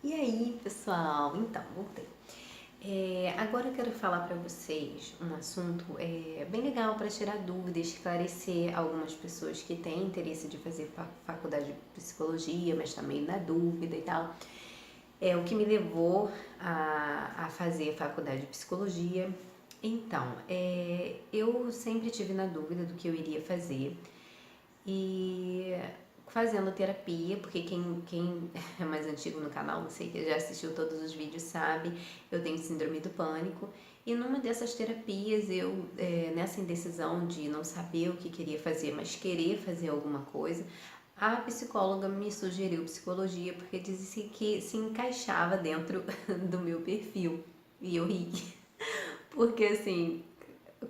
E aí, pessoal? Então, voltei. Agora eu quero falar para vocês um assunto bem legal para tirar dúvidas, esclarecer algumas pessoas que têm interesse de fazer faculdade de psicologia, mas também na dúvida e tal. O que me levou a fazer faculdade de psicologia. Então, eu sempre tive na dúvida do que eu iria fazer. E fazendo terapia, porque quem é mais antigo no canal, não sei, que já assistiu todos os vídeos, sabe, eu tenho síndrome do pânico. E numa dessas terapias, nessa indecisão de não saber o que queria fazer, mas querer fazer alguma coisa, a psicóloga me sugeriu psicologia, porque disse que se encaixava dentro do meu perfil. E eu ri, porque assim,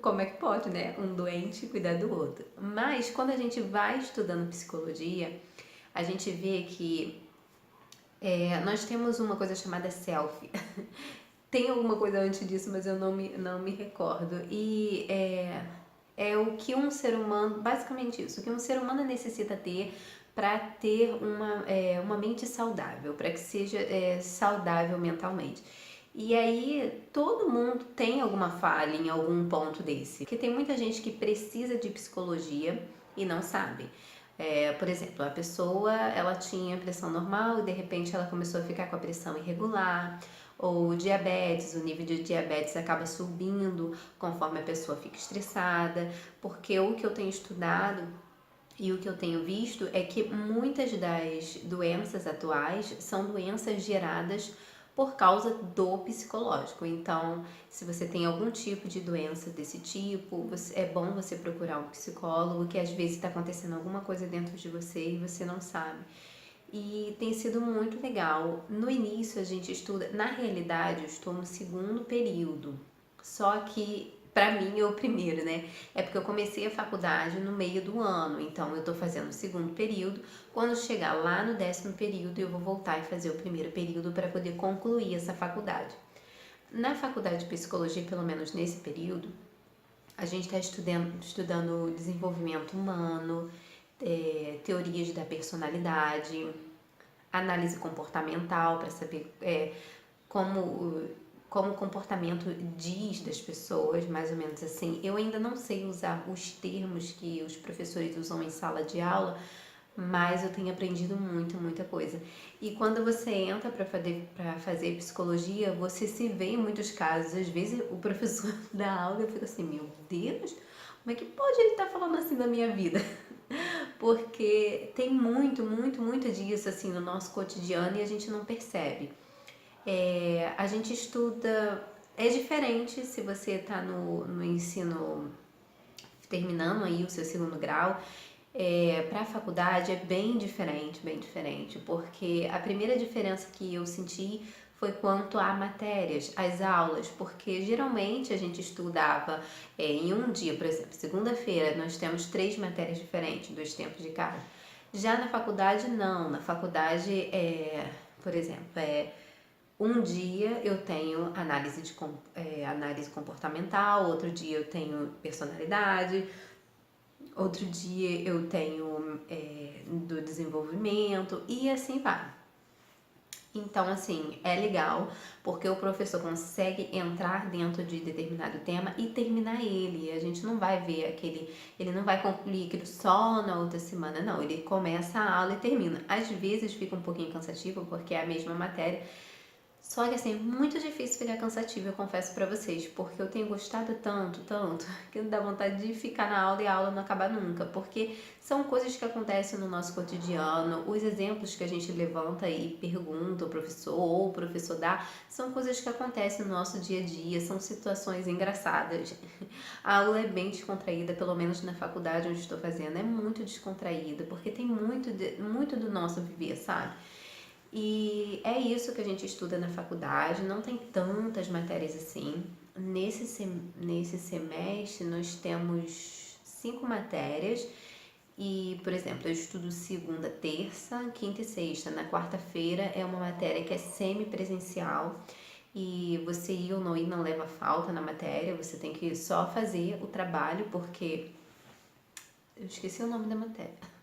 como é que pode, né? Um doente cuidar do outro. Mas quando a gente vai estudando psicologia, a gente vê que nós temos uma coisa chamada self. Tem alguma coisa antes disso, mas eu não me recordo. E é o que um ser humano, basicamente isso, o que um ser humano necessita ter para ter uma mente saudável, para que seja saudável mentalmente. E aí, todo mundo tem alguma falha em algum ponto desse. Porque tem muita gente que precisa de psicologia e não sabe. Por exemplo, a pessoa ela tinha pressão normal e de repente ela começou a ficar com a pressão irregular, ou diabetes, o nível de diabetes acaba subindo conforme a pessoa fica estressada, porque o que eu tenho estudado e o que eu tenho visto é que muitas das doenças atuais são doenças geradas por causa do psicológico. Então, se você tem algum tipo de doença desse tipo, é bom você procurar um psicólogo, que às vezes está acontecendo alguma coisa dentro de você e você não sabe. E tem sido muito legal. No início a gente estuda, na realidade eu estou no segundo período, só que pra mim é o primeiro, né? É porque eu comecei a faculdade no meio do ano, então eu tô fazendo o segundo período. Quando chegar lá no 10º período, eu vou voltar e fazer o primeiro período para poder concluir essa faculdade. Na faculdade de psicologia, pelo menos nesse período, a gente está estudando desenvolvimento humano, teorias da personalidade, análise comportamental para saber como, como o comportamento diz das pessoas, mais ou menos assim. Eu ainda não sei usar os termos que os professores usam em sala de aula, mas eu tenho aprendido muita coisa. E quando você entra para fazer psicologia, você se vê em muitos casos. Às vezes o professor da aula eu fico assim, meu Deus, como é que pode ele estar falando assim da minha vida? Porque tem muito disso assim no nosso cotidiano e a gente não percebe. A gente estuda, é diferente se você está no ensino terminando aí o seu segundo grau, para a faculdade é bem diferente, porque a primeira diferença que eu senti foi quanto a matérias, as aulas, porque geralmente a gente estudava em um dia, por exemplo, segunda-feira nós temos 3 matérias diferentes, 2 tempos de cada. Já na faculdade não, na faculdade por exemplo, um dia eu tenho análise comportamental, outro dia eu tenho personalidade, outro dia eu tenho do desenvolvimento e assim vai. Então, assim, é legal porque o professor consegue entrar dentro de determinado tema e terminar ele. A gente não vai ver ele não vai concluir aquilo só na outra semana, não. Ele começa a aula e termina. Às vezes fica um pouquinho cansativo porque é a mesma matéria, só que assim, é muito difícil ficar cansativo, eu confesso pra vocês, porque eu tenho gostado tanto, que não dá vontade de ficar na aula e a aula não acabar nunca, porque são coisas que acontecem no nosso cotidiano, os exemplos que a gente levanta e pergunta ao professor ou o professor dá, são coisas que acontecem no nosso dia a dia, são situações engraçadas. A aula é bem descontraída, pelo menos na faculdade onde estou fazendo, é muito descontraída, porque tem muito do nosso viver, sabe? E é isso que a gente estuda na faculdade, não tem tantas matérias assim. Nesse semestre nós temos 5 matérias e, por exemplo, eu estudo segunda, terça, quinta e sexta. Na quarta-feira é uma matéria que é semipresencial e você ir ou não ir não leva falta na matéria, você tem que só fazer o trabalho porque eu esqueci o nome da matéria.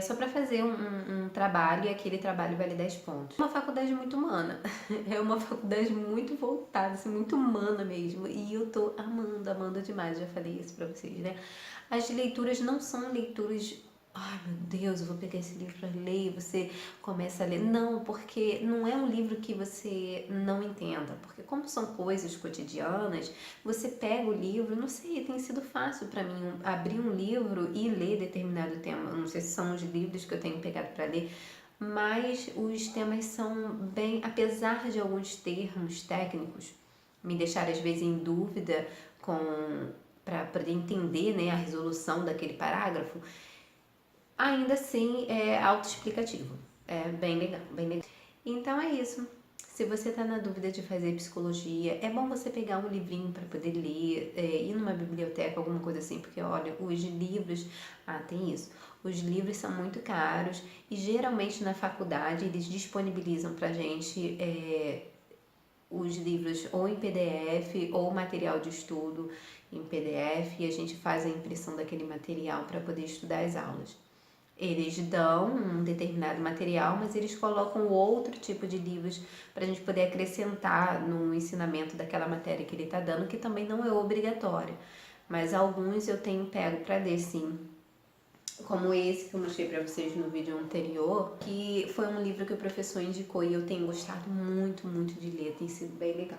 só para fazer um trabalho, e aquele trabalho vale 10 pontos. É uma faculdade muito humana, é uma faculdade muito voltada, assim, muito humana mesmo, e eu tô amando, amando demais, já falei isso para vocês, né? As leituras não são leituras, ai meu Deus, eu vou pegar esse livro para ler, e você começa a ler. Não, porque não é um livro que você não entenda, porque como são coisas cotidianas, você pega o livro, não sei, tem sido fácil para mim abrir um livro e ler determinado tema. Não sei se são os livros que eu tenho pegado para ler, mas os temas são bem, apesar de alguns termos técnicos me deixar às vezes em dúvida com para poder entender, né, a resolução daquele parágrafo, ainda assim é autoexplicativo. É bem legal, bem legal. Então é isso. Se você está na dúvida de fazer psicologia, é bom você pegar um livrinho para poder ler, ir numa biblioteca, alguma coisa assim, porque olha, os livros, tem isso, os livros são muito caros e geralmente na faculdade eles disponibilizam para gente os livros ou em PDF ou material de estudo em PDF e a gente faz a impressão daquele material para poder estudar as aulas. Eles dão um determinado material, mas eles colocam outro tipo de livros para a gente poder acrescentar no ensinamento daquela matéria que ele está dando, que também não é obrigatório. Mas alguns eu tenho pego para ler, sim. Como esse que eu mostrei para vocês no vídeo anterior, que foi um livro que o professor indicou e eu tenho gostado muito, muito de ler, tem sido bem legal.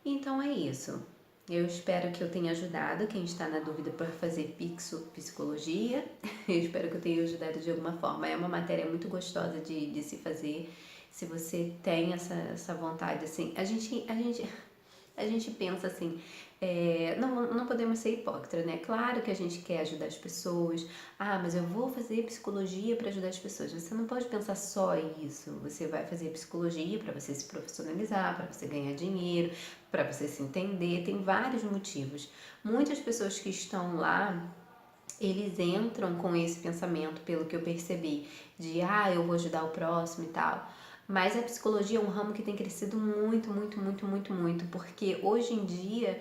Então é isso. Eu espero que eu tenha ajudado quem está na dúvida por fazer psicologia. Eu espero que eu tenha ajudado de alguma forma. É uma matéria muito gostosa de se fazer. Se você tem essa vontade, assim, a gente pensa assim, não podemos ser hipócritas, né? Claro que a gente quer ajudar as pessoas. Mas eu vou fazer psicologia para ajudar as pessoas. Você não pode pensar só isso. Você vai fazer psicologia para você se profissionalizar, para você ganhar dinheiro, para você se entender. Tem vários motivos. Muitas pessoas que estão lá, eles entram com esse pensamento, pelo que eu percebi, de eu vou ajudar o próximo e tal. Mas a psicologia é um ramo que tem crescido muito, muito, muito, muito, muito, porque hoje em dia,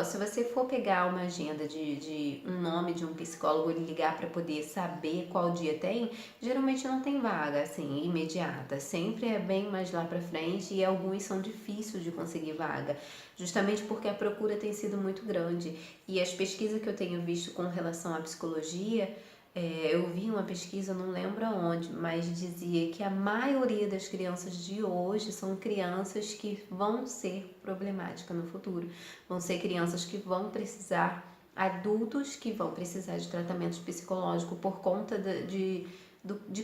se você for pegar uma agenda de um nome de um psicólogo e ligar para poder saber qual dia tem, geralmente não tem vaga, assim, imediata. Sempre é bem mais lá para frente e alguns são difíceis de conseguir vaga, justamente porque a procura tem sido muito grande. E as pesquisas que eu tenho visto com relação à psicologia, eu vi uma pesquisa, não lembro aonde, mas dizia que a maioria das crianças de hoje são crianças que vão ser problemáticas no futuro. Vão ser crianças que vão precisar, adultos que vão precisar de tratamento psicológico por conta de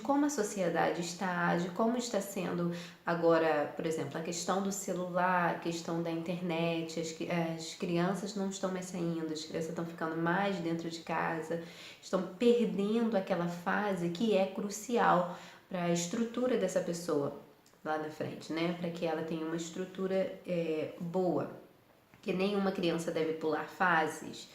como a sociedade está, de como está sendo agora, por exemplo, a questão do celular, a questão da internet, as crianças não estão mais saindo, as crianças estão ficando mais dentro de casa, estão perdendo aquela fase que é crucial para a estrutura dessa pessoa lá na frente, né? Para que ela tenha uma estrutura boa, que nenhuma criança deve pular fases.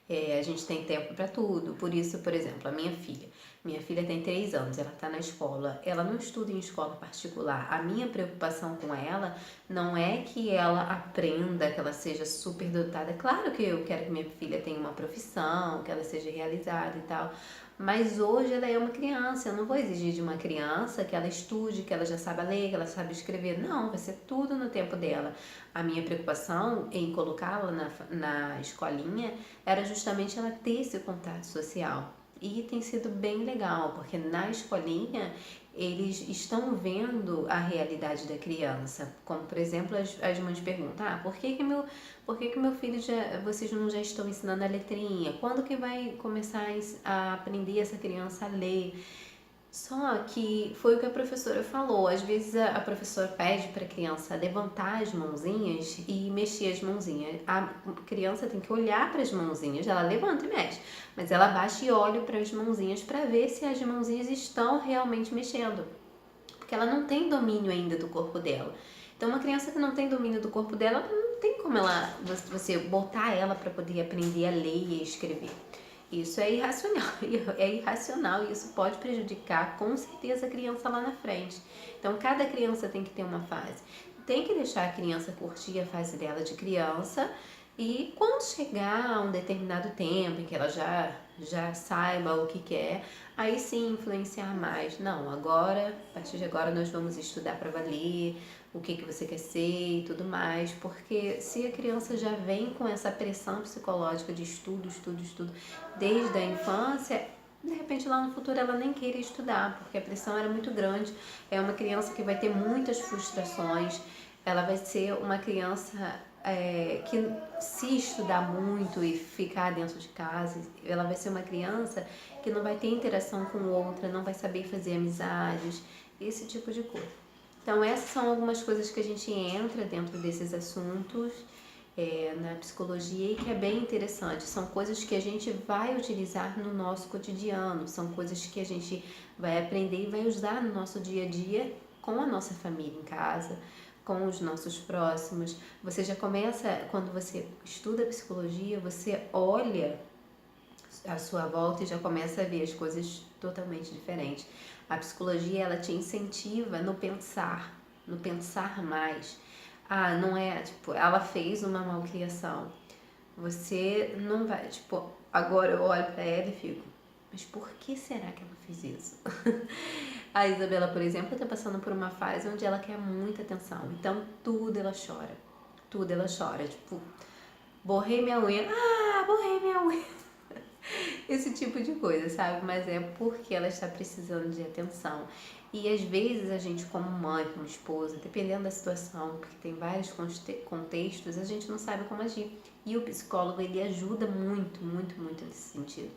A gente tem tempo para tudo, por isso, por exemplo, a minha filha tem 3 anos, ela está na escola, ela não estuda em escola particular. A minha preocupação com ela não é que ela aprenda, que ela seja super dotada. Claro que eu quero que minha filha tenha uma profissão, que ela seja realizada e tal, mas hoje ela é uma criança, eu não vou exigir de uma criança que ela estude, que ela já saiba ler, que ela saiba escrever. Não, vai ser tudo no tempo dela. A minha preocupação em colocá-la na escolinha era justamente ela ter esse contato social. E tem sido bem legal, porque na escolinha eles estão vendo a realidade da criança. Como, por exemplo, as mães perguntam, por que meu filho vocês não já estão ensinando a letrinha? Quando que vai começar a aprender essa criança a ler? Só que foi o que a professora falou, às vezes a professora pede para a criança levantar as mãozinhas e mexer as mãozinhas. A criança tem que olhar para as mãozinhas, ela levanta e mexe, mas ela baixa e olha para as mãozinhas para ver se as mãozinhas estão realmente mexendo, porque ela não tem domínio ainda do corpo dela. Então uma criança que não tem domínio do corpo dela, não tem como você botar ela para poder aprender a ler e a escrever. Isso é irracional e isso pode prejudicar com certeza a criança lá na frente. Então cada criança tem que ter uma fase. Tem que deixar a criança curtir a fase dela de criança E quando chegar um determinado tempo em que ela já saiba o que quer, aí sim influenciar mais. Não, agora, a partir de agora nós vamos estudar para valer, o que você quer ser e tudo mais, porque se a criança já vem com essa pressão psicológica de estudo, estudo, estudo, desde a infância, de repente lá no futuro ela nem queira estudar, porque a pressão era muito grande. É uma criança que vai ter muitas frustrações, ela vai ser uma criança que se estudar muito e ficar dentro de casa, ela vai ser uma criança que não vai ter interação com outra, não vai saber fazer amizades, esse tipo de coisa. Então essas são algumas coisas que a gente entra dentro desses assuntos na psicologia e que é bem interessante. São coisas que a gente vai utilizar no nosso cotidiano, são coisas que a gente vai aprender e vai usar no nosso dia a dia com a nossa família em casa, com os nossos próximos. Você já começa, quando você estuda psicologia, você olha à sua volta e já começa a ver as coisas totalmente diferentes. A psicologia, ela te incentiva no pensar mais. Ah, não é, tipo, ela fez uma malcriação. Você não vai, tipo, agora eu olho pra ela e fico, mas por que será que ela fez isso? A Isabela, por exemplo, está passando por uma fase onde ela quer muita atenção. Então, tudo ela chora. Tudo ela chora. Tipo, borrei minha unha. Ah, borrei minha unha. Esse tipo de coisa, sabe? Mas é porque ela está precisando de atenção. E às vezes a gente, como mãe, como esposa, dependendo da situação, porque tem vários contextos, a gente não sabe como agir. E o psicólogo, ele ajuda muito, muito, muito nesse sentido.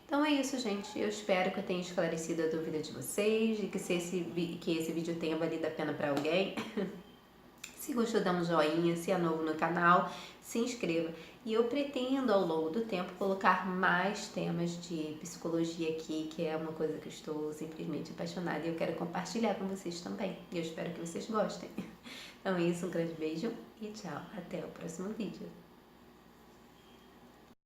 Então é isso, gente. Eu espero que eu tenha esclarecido a dúvida de vocês e que esse vídeo tenha valido a pena para alguém. Se gostou, dá um joinha. Se é novo no canal, se inscreva. E eu pretendo, ao longo do tempo, colocar mais temas de psicologia aqui, que é uma coisa que eu estou simplesmente apaixonada e eu quero compartilhar com vocês também. E eu espero que vocês gostem. Então é isso, um grande beijo e tchau. Até o próximo vídeo.